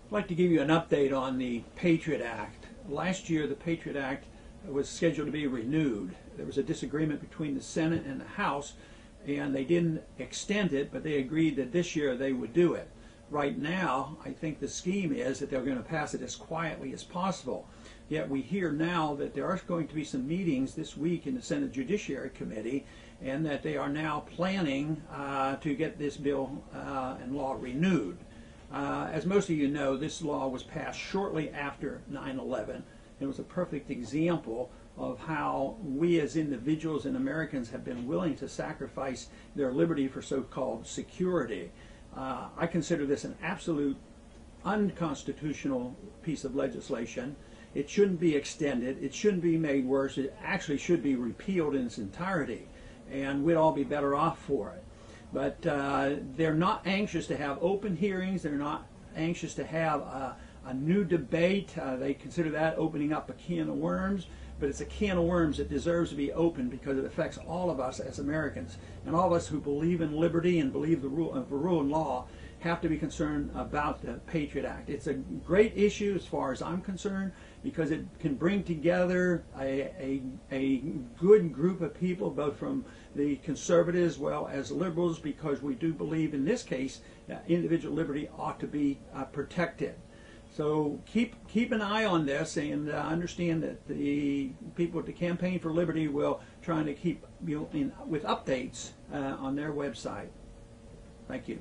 I'd like to give you an update on the PATRIOT Act. Last year, the PATRIOT Act was scheduled to be renewed. There was a disagreement between the Senate and the House, and they didn't extend it, but they agreed that this year they would do it. Right now, I think the scheme is that they're going to pass it as quietly as possible. Yet we hear now that there are going to be some meetings this week in the Senate Judiciary Committee, and that they are now planning to get this bill and law renewed. As most of you know, this law was passed shortly after 9/11. It was a perfect example of how we as individuals and Americans have been willing to sacrifice their liberty for so-called security. I consider this an absolute unconstitutional piece of legislation. It shouldn't be extended. It shouldn't be made worse. It actually should be repealed in its entirety, and we'd all be better off for it. But they're not anxious to have open hearings. They're not anxious to have a new debate. They consider that opening up a can of worms, but it's a can of worms that deserves to be opened because it affects all of us as Americans. And all of us who believe in liberty and believe the rule of law have to be concerned about the PATRIOT Act. It's a great issue as far as I'm concerned because it can bring together a good group of people, both from the conservatives as well as liberals, because we do believe in this case that individual liberty ought to be protected. So keep an eye on this, and understand that the people at the Campaign for Liberty will try to keep you with updates on their website. Thank you.